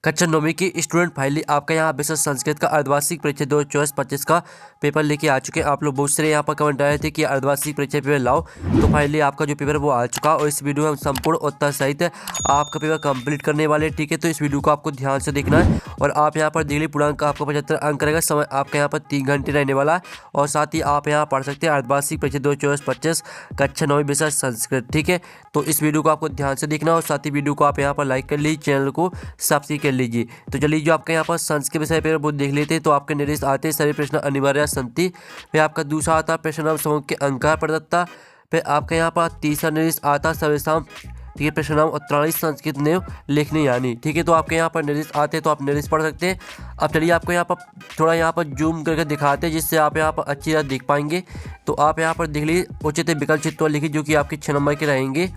कक्षा नौवीं की स्टूडेंट फाइनली आपका यहाँ विषय संस्कृत का अर्धवार्षिक परीक्षा 2024-25 का पेपर लेके आ चुके हैं। आप लोग बहुत सारे यहाँ पर कमेंट आए थे कि अर्धवार्षिक परीक्षा पेपर लाओ, तो फाइनली आपका जो पेपर वो आ चुका और इस वीडियो में हम संपूर्ण उत्तर सहित आपका पेपर कंप्लीट करने वाले हैं। ठीक है, तो इस वीडियो को आपको ध्यान से देखना है और आप यहाँ पर डेली पूर्णांक आपको 75 अंक रहेगा। समय आपका यहाँ पर 3 घंटे रहने वाला है और साथ ही आप यहाँ पढ़ सकते हैं अर्धवार्षिक परीक्षा 2024-25 कक्षा 9वीं विषय संस्कृत। ठीक है, तो इस वीडियो को आपको ध्यान से देखना और साथ ही वीडियो को आप यहाँ पर लाइक कर लीजिए, चैनल को सब्सक्राइब कर लीजिए। तो चलिए जो आपके यहाँ पर संस्कृत विषय पेपर वो देख लेते हैं। तो आपके निर्देश आते हैं सभी प्रश्न अनिवार्य संति, फिर आपका दूसरा आता प्रश्न समूह के अंकार प्रदत्ता, फिर आपके यहाँ पर तीसरा निर्देश आता सर्वेशम। ठीक है, प्रश्न उत्तराणी संस्कृत ने लिखनी यानी। ठीक है, तो आपके यहाँ पर निर्देश आते हैं तो आप निर्देश पढ़ सकते हैं। अब चलिए आपको यहाँ पर थोड़ा यहाँ पर जूम करके दिखाते हैं जिससे आप यहाँ पर अच्छी तरह देख पाएंगे। तो आप यहाँ पर देख लीजिए उचित विकल्प चित्त लिखिए जो कि आपके 6 नंबर के रहेंगे।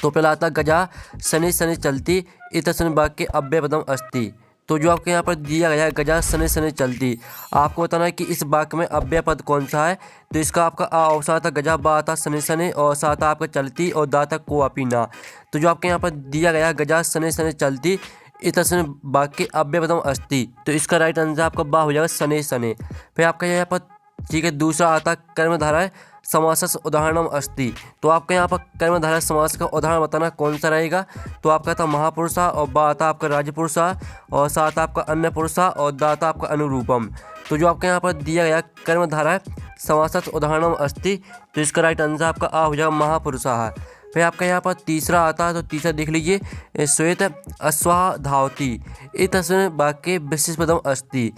तो पहला आता गजा शनि शनि चलती इतने वाक्य अव्यय पदम अस्ति। तो जो आपके यहाँ पर दिया गया है गजा शनि शनि चलती, आपको बताना है कि इस वाक्य में अव्यय पद कौन सा है। तो इसका आपका आ अवसार था गजा, बा आता शनि शनि और सा आता आपका चलती और दा था को अपी ना। तो जो आपके यहाँ पर दिया गया है गजा शनि शनि चलती इतने वाक्य अव्यय पदम अस्ति, तो इसका राइट आंसर आपका बा हो जाएगा शनि शनि। फिर आपका यहाँ पर ठीक है दूसरा आता कर्मधारा है समासस उदाहरणम अस्ति। तो आपका यहाँ पर कर्मधारय समास का उदाहरण बताना कौन सा रहेगा। तो आपका था महापुरुषा और बा आता आपका राजपुरुषा और सा आता आपका अन्य पुरुषा और दा आता आपका अनुरूपम। तो जो आपके यहाँ पर दिया गया कर्मधारय समासस उदाहरणम अस्ति, तो इसका राइट आंसर आपका आ हो जाएगा महापुरुषा है। फिर आपका यहाँ पर तीसरा आता है, तो तीसरा देख लीजिए श्वेत अश्वाह धावती इतने वाक्य विशेष पदम अस्ति।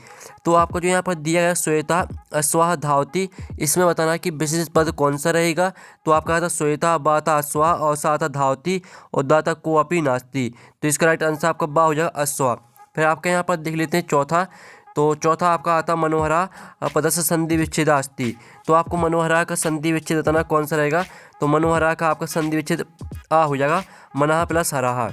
तो आपको जो यहाँ पर दिया गया श्वेता अश्वाह धावती, इसमें बताना है कि विशेष पद कौन सा रहेगा। तो आपका आता श्वेता बाता अश्वाह और साता धावती और दाता को अपी नास्ती। तो इसका राइट आंसर आपका बा हो जाएगा अश्वाह। फिर आपके यहाँ पर देख लेते हैं चौथा। तो चौथा आपका आता मनोहरा पदस्य संधि विच्छेद अस्ति। तो आपको मनोहरा का संधि विच्छेद बताना कौन सा रहेगा। तो मनोहरा का आपका संधि विच्छेद आ हो जाएगा मनः प्लस हराहा।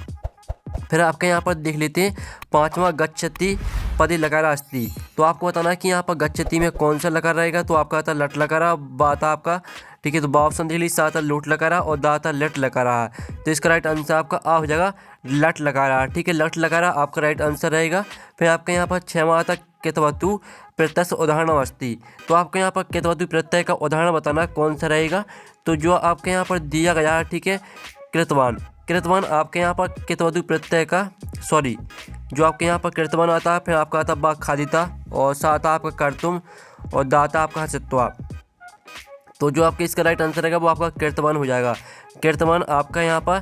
फिर आपके यहाँ पर देख लेते हैं पांचवा गच्छति पदे लकारा अस्ति। तो आपको बताना है कि यहाँ पर गच्छति में कौन सा लकार रहेगा। तो आपका आता लट लकारा, बाता आपका ठीक है तो बा ऑप्शन देख लीजिए, साता लोट लकारा और दाता लट लकारा। तो इसका राइट आंसर आपका आ हो जाएगा लट लकारा। ठीक है, लट लकारा आपका राइट आंसर रहेगा। फिर आपके यहाँ पर 6वां आता केतवतु प्रत्यय उदाहरण अस्ति। तो आपके यहाँ पर केतवतु प्रत्यय का उदाहरण बताना कौन सा रहेगा। तो जो आपके यहाँ पर दिया गया है ठीक है कृतवान, कृतवान आपके यहाँ पर केतवतु प्रत्यय का जो आपके यहाँ पर कृतवान आता है। फिर आपका आता बा खादिता और सा आता आपका कर्तुम और दाता आपका हसित्वा। तो जो आपके इसका राइट आंसर रहेगा वो आपका कृतवान हो जाएगा। कृतवान आपका यहाँ पर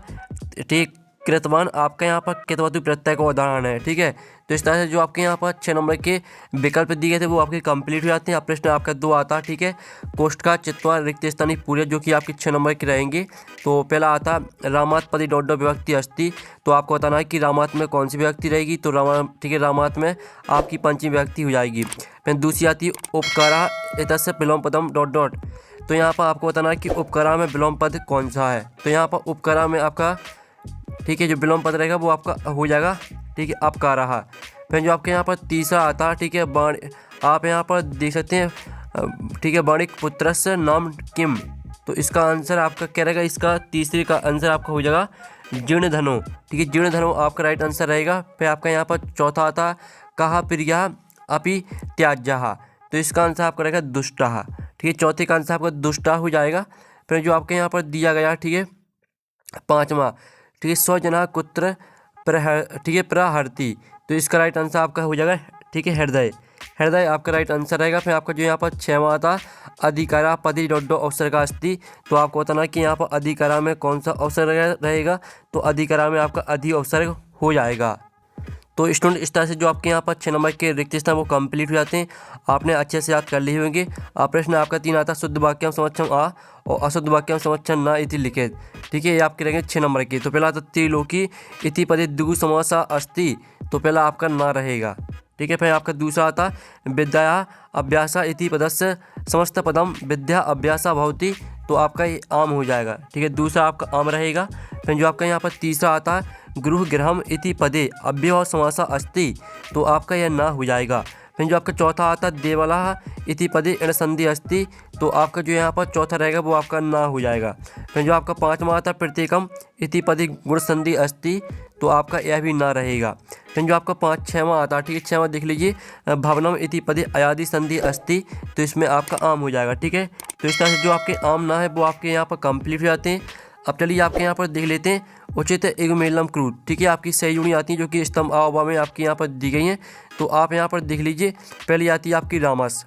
ठीक कृतवान आपका यहाँ पर केतवतु प्रत्यय का उदाहरण है। ठीक है, तो इस तरह से जो आपके यहाँ पर 6 नंबर के विकल्प दिए गए थे वो आपके कंप्लीट हो जाते हैं। अब प्रश्न आपका 2 आता है। ठीक है, कोष्ठ का चित्वा रिक्त स्थानीय पूरे जो कि आपके 6 नंबर के रहेंगे। तो पहला आता रामात पदी डॉट विभक्ति अस्ति। तो आपको बताना है कि रामात में कौन सी विभक्ति रहेगी। तो ठीक है रामात में आपकी पंचमी विभक्ति हो जाएगी। फिर दूसरी आती है उपकारा इतस्य विलोम पदम डॉट डॉट। तो यहाँ पर आपको बताना है कि उपकारा में विलोम पद कौन सा है। तो यहाँ पर उपकारा में आपका ठीक है जो विलोम पद रहेगा वो आपका हो जाएगा ठीक है अपकारा। फिर जो आपके यहाँ पर तीसरा आता है ठीक है आप यहाँ पर देख सकते हैं ठीक है वणिक पुत्रस्य नाम किम। तो इसका आंसर आपका क्या रहेगा, इसका तीसरे का आंसर आपका हो जाएगा जीर्णधनो। ठीक है, जीर्णधनो आपका राइट आंसर रहेगा। फिर आपका यहाँ पर चौथा आता कहा प्रिया अपि त्याज्या। तो इसका आंसर आपका रहेगा दुष्टा। ठीक है, चौथे का आंसर आपका दुष्टा हो जाएगा। फिर जो आपके यहाँ पर दिया गया ठीक है पाँचवा ठीक है स्वजना कुत्र ठीक है प्रहरती। तो इसका राइट आंसर आपका हो जाएगा ठीक है हृदय। हृदय आपका राइट आंसर रहेगा। फिर आपका जो यहाँ पर 6वां आता अधिकारा पदी डॉट अवसर का अस्ति। तो आपको बताना कि यहाँ पर अधिकारा में कौन सा अवसर रहेगा। तो अधिकारा में आपका अधि अवसर हो जाएगा। तो स्टूडेंट इस तरह से जो आपके यहाँ पर 6 नंबर के रिक्त स्थान वो कंप्लीट हो जाते हैं। आपने अच्छे से याद कर लिए होंगे। प्रश्न आपका 3 आता शुद्ध वाक्यम समक्षम आ और अशुद्ध वाक्यम समक्षम ना इति लिखित। ठीक है, ये आपके रहेंगे 6 नंबर के। तो पहला आता त्रिलोकी इति पदे द्विगु समासा अस्ति। तो पहला आपका ना रहेगा। ठीक है, फिर आपका दूसरा आता विद्या अभ्यासा इति पदस्य समस्त पदम विद्या अभ्यासा भवति। तो आपका ये आम हो जाएगा। ठीक है, दूसरा आपका आम रहेगा। फिर जो आपका यहाँ पर तीसरा आता है गृह गृहम इति पदे अव्यय समासा अस्ति। तो आपका यह ना हो जाएगा। फिर जो आपका चौथा आता है देवला इति पदे इण संधि अस्ति। तो आपका जो यहाँ पर चौथा रहेगा वो आपका ना हो जाएगा। फिर जो आपका 5वां आता है प्रत्येकम इति पदे गुण संधि अस्ति। तो आपका यह भी ना रहेगा। फिर जो आपका 5-6वां आता है, ठीक है, 6वां देख लीजिए, भवनम इति पदे अयादि संधि अस्ति, तो इसमें आपका आम हो जाएगा। ठीक है, तो इस तरह से जो आपके आम ना है वो आपके यहाँ पर कंप्लीट हो जाते हैं। अब चलिए आपके यहाँ पर देख लेते हैं उचित एगुमेलम क्रूड। ठीक है, आपकी सही जुड़ी आती हैं जो कि स्तंभ आवा में आपके यहाँ पर दी गई हैं। तो आप यहाँ पर देख लीजिए, पहली आती है आपकी रामस।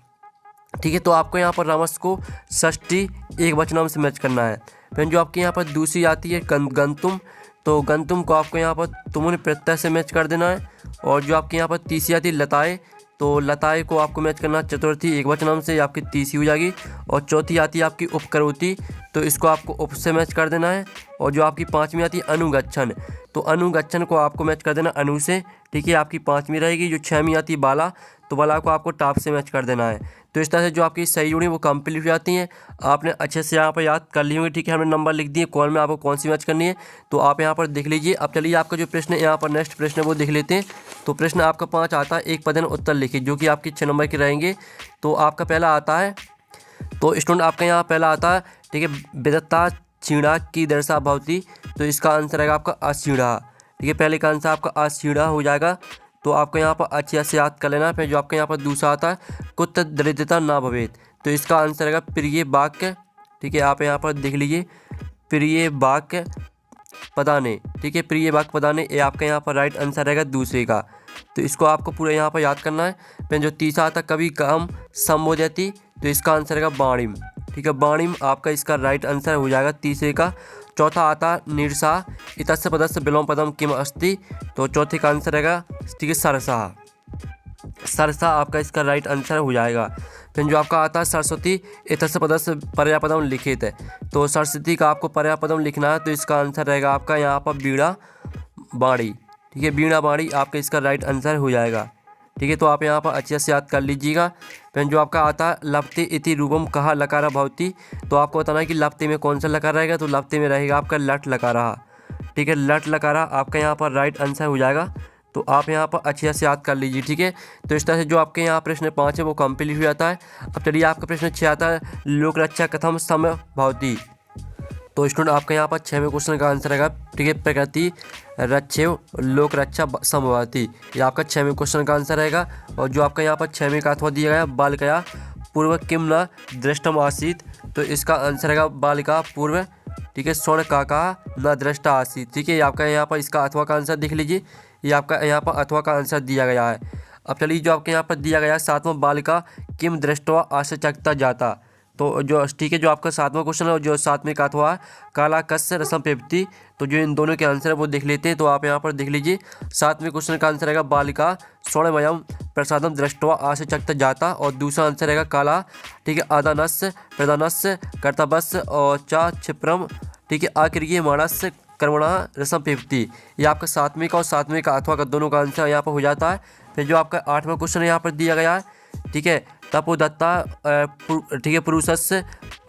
ठीक है, तो आपको यहाँ पर रामस को षष्ठी एक वचनाम से मैच करना है। फिर जो आपके यहाँ पर दूसरी आती है गंतुम, तो गंतुम को आपको यहाँ पर तुमने प्रत्यय से मैच कर देना है। और जो आपके यहाँ पर तीसरी आती है लताए, तो लताए को आपको मैच करना चतुर्थी एक वचनाम से, आपकी तीसरी हो जाएगी। और चौथी आती है आपकी उपकरोती, तो इसको आपको उप से मैच कर देना है। और जो आपकी पाँचवीं आती है अनुगच्छन, तो अनुगच्छन को आपको मैच कर देना अनु से। ठीक है, आपकी पाँचवीं रहेगी। जो 6वीं आती है बाला, तो बाला को आपको टाप से मैच कर देना है। तो इस तरह से जो आपकी सही जुड़ी वो कंप्लीट हो जाती हैं। आपने अच्छे से यहाँ पर याद कर ली होंगी। ठीक है, हमने नंबर लिख दिए कौन में आपको कौन सी मैच करनी है, तो आप यहाँ पर देख लीजिए। अब चलिए आपका जो प्रश्न है यहाँ पर नेक्स्ट प्रश्न है वो देख लेते हैं। तो प्रश्न आपका 5 आता है, एक पदन उत्तर लिखिए, जो कि आपके 6 नंबर के रहेंगे। तो आपका पहला आता है, तो स्टूडेंट आपका यहाँ पहला आता है, ठीक है, विदत्ता छीड़ा की दर्शा भवती, तो इसका आंसर आएगा आपका अछीड़ा। ठीक है, पहले का आंसर आपका अछीड़ा हो जाएगा। तो आपको यहाँ पर अच्छे से याद कर लेना है। फिर जो आपके यहाँ पर दूसरा आता है कुत दरिद्रता ना भवेत, तो इसका आंसर आएगा प्रिय वाक्य। ठीक है, आप यहाँ पर देख लीजिए, प्रिय वाक्य पदाने। ठीक है, प्रिय वाक्य पदाने, ये आपका यहाँ पर राइट आंसर रहेगा दूसरे का। तो इसको आपको पूरा यहाँ पर याद करना है। फिर जो तीसरा आता कभी काम संबोधयति, तो इसका आंसर रहेगा बाणिम। ठीक है, बाणिम आपका इसका राइट आंसर हो जाएगा तीसरे का। चौथा आता निरसा इतस्य पदस्य विलोम पदम किम अस्ति, तो चौथे का आंसर रहेगा, ठीक है, सरसा। सरसा आपका इसका राइट आंसर हो जाएगा। फिर जो आपका आता है सरस्वती इतस्य पदस्य पर्यापदम लिखित है, तो सरस्वती का आपको पर्यापदम लिखना है। तो इसका आंसर रहेगा आपका यहाँ पर बीड़ा बाड़ी। ठीक है, बीड़ा बाड़ी आपका इसका राइट आंसर हो जाएगा। ठीक है, तो आप यहाँ पर अच्छे से याद कर लीजिएगा। फिर जो आपका आता है लप्ते इति रूपम कहा लकारा भवती, तो आपको बताना है कि लप्ते में कौन सा लकार रहेगा, तो लप्ते में रहेगा आपका लट लकारा। ठीक है, लट लकारा आपका यहाँ पर राइट आंसर हो जाएगा। तो आप यहाँ पर अच्छे से याद कर लीजिए। ठीक है, तो इस तरह से जो आपके यहाँ प्रश्न 5 है वो कंप्लीट हो जाता है। अब चलिए आपका प्रश्न 6 आता है लोक रक्षा कथम संभवती, तो स्टूडेंट आपका यहाँ पर 6वें क्वेश्चन का आंसर रहेगा, ठीक है, प्रकृति रक्षेव लोक रक्षा संभवती, ये आपका 6वें क्वेश्चन का आंसर रहेगा। और जो आपका यहाँ पर 6वें का अथवा दिया गया बालिकया पूर्व किम न दृष्टम आसीत, तो इसका आंसर रहेगा बालिका पूर्व, ठीक है, स्वर्ण का न दृष्टा आसीत। ठीक है, आपका यहाँ पर इसका अथवा का आंसर देख लीजिए, ये आपका यहाँ पर अथवा का आंसर दिया गया है। अब चलिए जो आपके यहाँ पर दिया गया है 7वां बालिका किम दृष्टवा आश्चर्यचकिता जाता, तो जो ठीक है, जो आपका 7वां क्वेश्चन है और जो 7वें का अथवा काला कस्य रसम पेपती, तो जो इन दोनों के आंसर है वो देख लेते हैं। तो आप यहाँ पर देख लीजिए 7वें क्वेश्चन का आंसर रहेगा बालिका स्वर्णमयम प्रसादम दृष्टवा आश्चर्यचकिता जाता, और दूसरा आंसर रहेगा काला, ठीक है, आदानस्य प्रदानस्य कर्तव्यस्य और चा क्षिप्रम, ठीक है, अक्रिय मानस्य कर्मणा रसम पेपती, ये आपका 7वें का और 7वें का अथवा का दोनों का आंसर यहाँ पर हो जाता है। फिर जो आपका 8वां क्वेश्चन यहाँ पर दिया गया है, ठीक है, तपोदत्ता, ठीक है, पुरुषस्य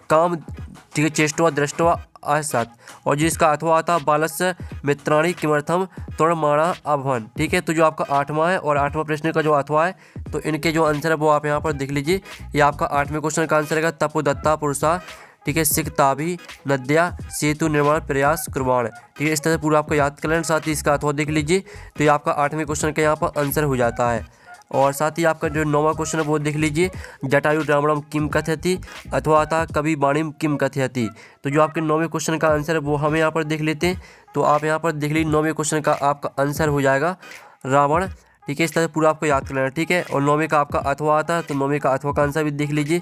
काम, ठीक है, चेष्टवा दृष्टवा असत, और जिसका अथवा आता बालस्य मित्राणी किमर्थम तोड़माणा अभवन। ठीक है, तो जो आपका 8वां है और 8वां प्रश्न का जो अथवा है, तो इनके जो आंसर है वो आप यहाँ पर देख लीजिए। ये आपका 8वें क्वेश्चन का आंसर रहेगा तपोदत्ता पुरुषा, ठीक है, सिकताभि नद्या सेतु निर्माण प्रयास कुर्बान। ठीक है, इस तरह से पूरा आपको याद कर लेना, साथ ही इसका अथवा देख लीजिए। तो ये आपका 8वें क्वेश्चन का यहाँ पर आंसर हो जाता है। और साथ ही आपका जो 9वां क्वेश्चन है वो देख लीजिए, जटायु रावणम किम कथयति अथवा आता कवि वाणिम किम कथयति, तो जो आपके 9वें क्वेश्चन का आंसर है वो हम यहाँ पर देख लेते हैं। तो आप यहाँ पर देख लीजिए 9वें क्वेश्चन का आपका आंसर हो जाएगा रावण। ठीक है, इस तरह पूरा आपको याद कर लेना। ठीक है, और 9वें का आपका अथवा आता है, तो 9वें का अथवा का आंसर भी देख लीजिए,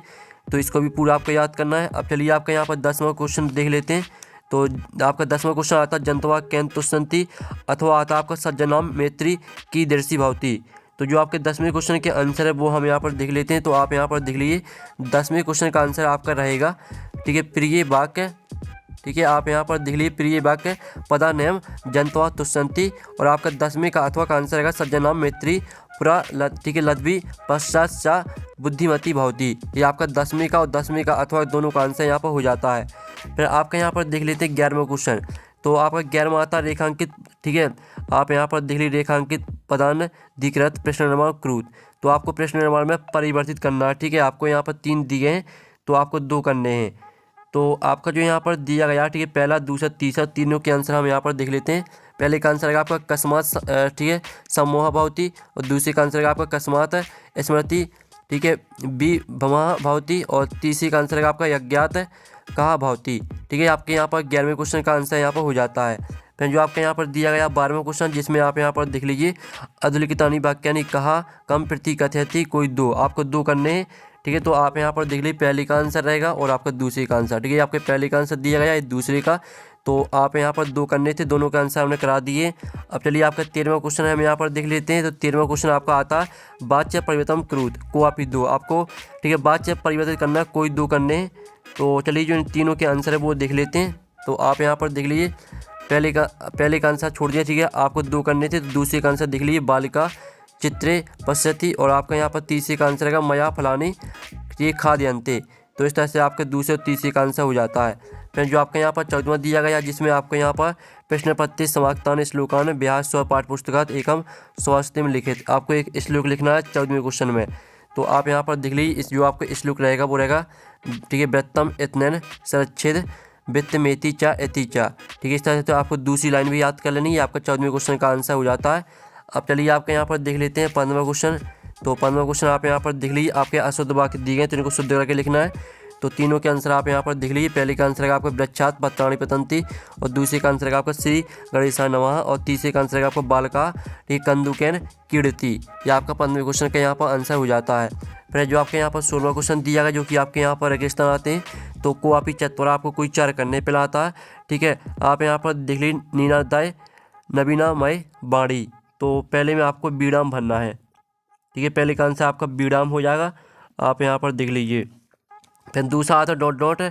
तो इसको भी पूरा आपको याद करना है। अब चलिए आपका यहाँ पर 10वां क्वेश्चन देख लेते हैं। तो आपका 10वां क्वेश्चन आता है जंतवा कैंतुसंती अथवा आता आपका सज्जनाम मैत्री की दर्शी भवती, तो जो आपके 10वें क्वेश्चन के आंसर है वो हम यहाँ पर देख लेते हैं। तो आप यहाँ पर देख लीजिए 10वें क्वेश्चन का आंसर आपका रहेगा, ठीक है, प्रिय वाक्य। ठीक है, आप यहाँ पर देख लीजिए प्रिय वाक्य पदान्यम जंतवा तुष्यंती, और आपका 10वें का अथवा का आंसर रहेगा सज्जनाम मैत्री पुरा, ठीक है, लद्वी पश्चात सा बुद्धिमती भवती, ये आपका 10वें का और 10वें का अथवा दोनों का आंसर यहाँ पर हो जाता है। फिर आपका यहाँ पर देख लेते हैं 11वां क्वेश्चन। तो आपका 11वां आता रेखांकित, ठीक है, आप यहाँ पर देख लीजिए रेखांकित पदान अधिकृत प्रश्न निर्माण क्रूत, तो आपको प्रश्न निर्माण में परिवर्तित करना है। ठीक है, आपको यहाँ पर 3 दिए हैं तो आपको 2 करने हैं। तो आपका जो यहाँ पर दिया गया, ठीक है, पहला दूसरा तीसरा तीनों के आंसर हम यहाँ पर देख लेते हैं। पहले का आंसर है आपका अकस्मात, ठीक है, सम्मोह भवती, और दूसरे का आंसर है आपका अकस्मात स्मृति, ठीक है, बी भमा भवती, और तीसरे का आंसर है आपका यज्ञात कहा भवती। ठीक है, आपके यहाँ पर 11वें क्वेश्चन का आंसर यहाँ पर हो जाता है। फिर जो आपके यहाँ पर दिया गया 12वां क्वेश्चन, जिसमें आप यहाँ पर देख लीजिए, अधुलिखितानि वाक्यानि कहा कम प्रति कथयति, कोई दो, आपको दो करने हैं। ठीक है, तो आप यहाँ पर देख लीजिए, पहले का आंसर रहेगा और आपका दूसरे का आंसर। ठीक है, आपके पहले का आंसर दिया गया है, दूसरे का, तो आप यहाँ पर दो करने थे, दोनों का आंसर हमने करा दिए। अब चलिए आपका 13वां क्वेश्चन हम यहाँ पर देख लेते हैं। तो 13वां क्वेश्चन आपका आता है वाच्य परिवर्तन क्रूत को आप ही दो, आपको, ठीक है, वाच्य परिवर्तित करना, कोई दो करने हैं। तो चलिए जो इन तीनों के आंसर है वो देख लेते हैं। तो आप यहाँ पर देख लीजिए, पहले का आंसर छोड़ दिया, ठीक है, आपको दो करने थे, तो दूसरे का आंसर देख लीजिए, बालिका चित्रे पश्यति, और आपका यहाँ पर तीसरे का आंसर है मया फलानी ये खाद्यंते। तो इस तरह से आपके दूसरे और तीसरे का आंसर हो जाता है। फिर जो आपके यहाँ पर 14वां दिया गया, जिसमें आपको यहाँ पर प्रश्न पत्ति समाक्तान श्लोकान ब्याह स्व पाठ पुस्तकात एकम स्वास्थ्य में लिखित, आपको एक श्लोक लिखना है 14वें क्वेश्चन में। तो आप यहाँ पर देख लीजिए, इस जो आपका श्लोक रहेगा वो रहेगा, ठीक है, वृत्तम इतनैन सरच्छेद वित्त मेति चा एति चा। ठीक है, इस तरह से तो आपको दूसरी लाइन भी याद कर लेनी है, आपका 14वें क्वेश्चन का आंसर हो जाता है। अब चलिए आपके यहाँ पर देख लेते हैं 15वां क्वेश्चन। तो 15वां क्वेश्चन आप यहाँ पर देख लीजिए, आपके अशुद्ध वाक्य दिए गए, तो इनको शुद्ध करके लिखना है। तो तीनों के आंसर आप यहाँ पर देख लीजिए, पहले का आंसर है आपका वृक्षात पत्राणि पतंती, और दूसरे का आंसर है आपका श्री गणेशाय नमः, और तीसरे का आंसर है आपका बालका ठीक कंदुकेन कीड़ती। ये आपका 15वें क्वेश्चन का यहाँ पर आंसर हो जाता है। फिर जो आपके यहाँ पर 16वां क्वेश्चन दिया गया, जो कि आपके यहाँ पर रेगिस्तान आते हैं, तो को आप ही चतुरा, आपको कोई चार करने पे लाता है। ठीक है, आप यहाँ पर देख लीजिए, नीनादाय नवीनामय बाड़ी, तो पहले में आपको बीड़ाम भरना है। ठीक है, पहले का आंसर आपका बीड़ाम हो जाएगा, आप यहाँ पर देख लीजिए। फिर दूसरा आता डॉट डॉट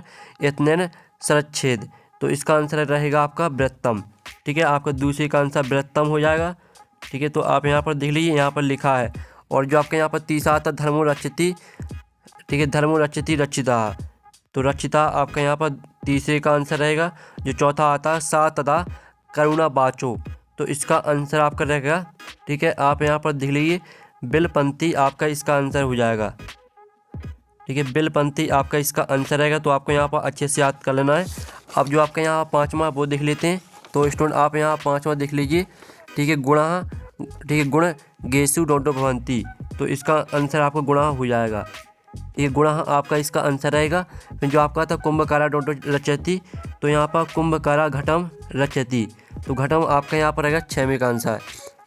इतनैन सरच्छेद, तो इसका आंसर रहेगा आपका वृत्तम। ठीक है, आपका दूसरे का आंसर वृत्तम हो जाएगा। ठीक है, तो आप यहाँ पर देख लीजिए, यहाँ पर लिखा है। और जो आपके यहाँ पर तीसरा आता धर्मो रक्षति, ठीक है, धर्मो रक्षति रक्षिता, तो रक्षिता आपका यहाँ पर तीसरे का आंसर रहेगा। जो चौथा आता है सा तदा करुणा बाचो, तो इसका आंसर आपका रहेगा। ठीक है, आप यहाँ पर देख लीजिए, बिलपंथी आपका इसका आंसर हो जाएगा। ठीक है, बिलपंथी आपका इसका आंसर रहेगा, तो आपको यहाँ पर अच्छे से याद कर लेना है। अब जो आपका यहाँ 5वां वो देख लेते हैं। तो स्टूडेंट आप यहाँ 5वां देख लीजिए, ठीक है, गुणा, ठीक है, गुण गेसु डोडो भवंती, तो इसका आंसर आपका गुणा हो जाएगा। ये गुणा आपका इसका आंसर रहेगा। फिर जो आपका था कुंभकारा डोडो रचयति, तो यहाँ पर कुंभकारा घटम रचयति, तो घटम आपका यहाँ पर रहेगा 6वें का आंसर।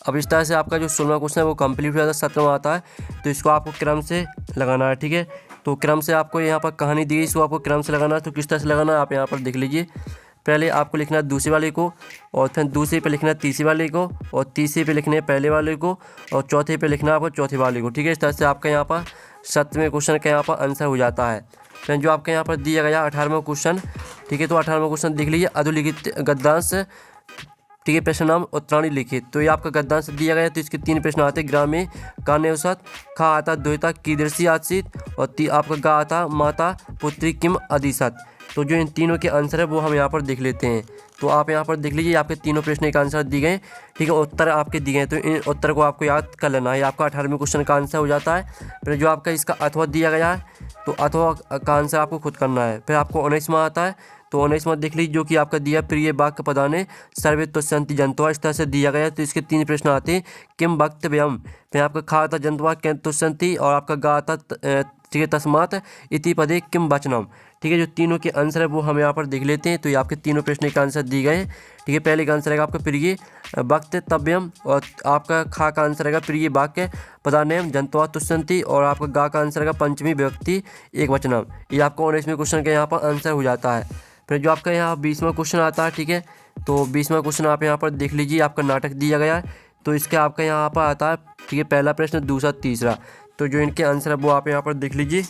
अब इस तरह से आपका जो 16वां क्वेश्चन है वो कंप्लीट हो जाता है। 17वां आता है, तो इसको आपको क्रम से लगाना है। ठीक है, तो क्रम से आपको यहाँ पर कहानी दी गई, इसको आपको क्रम से लगाना है। तो किस तरह से लगाना है आप यहाँ पर देख लीजिए। पहले आपको लिखना है दूसरे वाले को, और फिर दूसरे पे लिखना है तीसरे वाले को, और तीसरे पे लिखना है पहले वाले को, और चौथे पे लिखना है आपको चौथे वाले को। ठीक है, इस तरह से आपका यहाँ पर 7वें क्वेश्चन का यहाँ पर आंसर हो जाता है। फिर जो आपके यहाँ पर दिया गया 18वां क्वेश्चन, ठीक है, तो 18वां क्वेश्चन देख लीजिए, अधोलिखित गद्यांश, ठीक है, प्रश्न नाम उत्तराणी लिखित, तो ये आपका गद्यांश दिया गया है। तो इसके 3 प्रश्न आते हैं, ग्रामे कान्यवसत, खा आता द्वैता कीदृशी आसीत, और आपका गा आता माता पुत्री किम अधिसत। तो जो इन तीनों के आंसर है वो हम यहाँ पर देख लेते हैं। तो आप यहाँ पर देख लीजिए, आपके तीनों प्रश्न के आंसर दिए गए। ठीक है, उत्तर आपके दिए गए, तो इन उत्तर को आपको याद कर लेना है। आपका 18वें क्वेश्चन का आंसर हो जाता है। फिर जो आपका इसका अथवा दिया गया है, तो अथवा का आंसर आपको खुद करना है। फिर आपको 19वां आता है, तो 19वां देख लीजिए, जो कि आपका दिया प्रिय वाक्य पदाने सर्वे तुष्यंति जंतुआ, इस तरह से दिया गया है। तो इसके 3 प्रश्न आते हैं, किम वक्तव्यम, फिर आपका खा आता जंतुआ क्या तुष्यंति, और आपका गा आता, ठीक है, तस्मात इति पदे किम वचनम। ठीक है, जो तीनों के आंसर है वो हम यहाँ पर देख लेते हैं। तो ये आपके तीनों प्रश्न के आंसर दिए गए हैं। ठीक है, पहले का आंसर है आपका प्रिय वक्तव्यम, और आपका खा का आंसर है प्रिय वाक्य पदानेम जंतुआ तुष्यंति, और आपका गा का आंसर है पंचमी विभक्ति एक वचनम। ये आपका 19वें क्वेश्चन का यहाँ पर आंसर हो जाता है। फिर जो आपका यहाँ 20वां क्वेश्चन आता है, ठीक है, तो 20वां क्वेश्चन आप यहाँ पर देख लीजिए, आपका नाटक दिया गया है। तो इसके आपका यहाँ पर आता है, ठीक है, पहला प्रश्न, दूसरा, तीसरा, तो जो इनके आंसर है वो आप यहाँ पर देख लीजिए।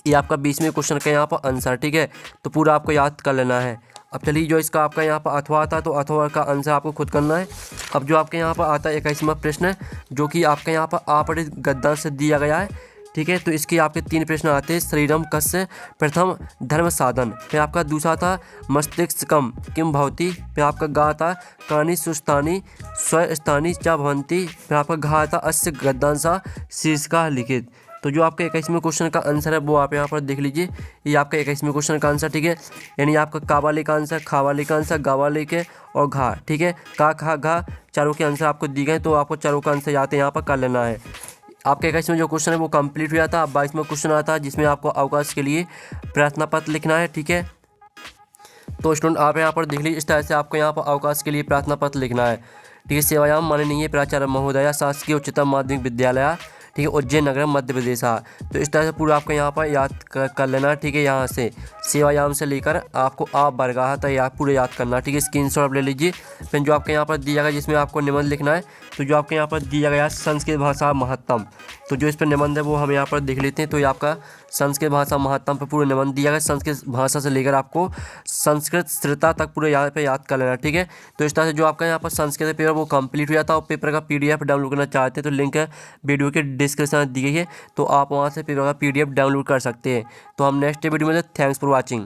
ये आपका 20वें क्वेश्चन का यहाँ पर आंसर। ठीक है, तो पूरा आपको याद कर लेना है। अब चलिए जो इसका आपका यहाँ पर अथवा आता है, तो अथवा का आंसर आपको खुद करना है। अब जो आपके यहाँ पर आता है 21वां प्रश्न, जो कि आपके यहाँ पर आपरित गद्यांश से दिया गया है। ठीक है, तो इसके आपके 3 प्रश्न आते हैं, शरीरम कस्य प्रथम धर्म साधन, फिर आपका दूसरा था मस्तिष्कम किम भवती, फिर आपका गा था कानि सुस्थानी स्वस्थानी च भवंती, फिर आपका घा था अस्य गद्यांशा शीर्षका लिखित। तो जो आपका 21वें क्वेश्चन का आंसर है वो आप यहाँ पर देख लीजिए, ये आपका 21वें क्वेश्चन का आंसर, ठीक है। यानी आपका का वाले का आंसर, खा वाले का आंसर, गा वाले के और घा, ठीक है। का खा घा चारों के आंसर आपको दी गए, तो आपको चारों का आंसर यहाँ पर कर लेना है। आपके 21वें जो क्वेश्चन है वो कंप्लीट हो जाता है। अब 22वें क्वेश्चन आता है जिसमें आपको अवकाश के लिए प्रार्थना पत्र लिखना है, ठीक है। तो स्टूडेंट आप यहाँ पर देख लीजिए, इस तरह से आपको यहाँ पर अवकाश के लिए प्रार्थना पत्र लिखना है, ठीक है। सेवायाम माननीय प्राचार्य महोदया शासकीय उच्चतर माध्यमिक विद्यालय, ठीक है, उज्जैन नगर मध्य प्रदेश। तो इस तरह से पूरा आपको यहाँ पर याद कर लेना, ठीक है। यहाँ से सेवायाम से लेकर आपको आप बरगाह तक याद पूरे याद करना, ठीक है। स्क्रीनशॉट आप ले लीजिए। फिर जो आपके यहाँ पर दिया गया जिसमें आपको निबंध लिखना है, तो जो आपके यहाँ पर दिया गया संस्कृत भाषा महत्तम, तो जो इस पर निबंध है वो हम यहाँ पर देख लेते हैं। तो ये आपका संस्कृत भाषा महत्तम पर पूरा निबंध दिया गया, संस्कृत भाषा से लेकर आपको संस्कृत स्थिरता तक पूरे यहाँ पे याद कर लेना, ठीक है। तो इस तरह से जो आपका यहाँ पर संस्कृत पेपर वो कंप्लीट हो जाता है। और पेपर का PDF डाउनलोड करना चाहते हैं तो लिंक वीडियो के डिस्क्रिप्शन में दी गई है, तो आप वहाँ से पेपर का PDF डाउनलोड कर सकते हैं। तो हम नेक्स्ट वीडियो में, थैंक्स फॉर वॉचिंग।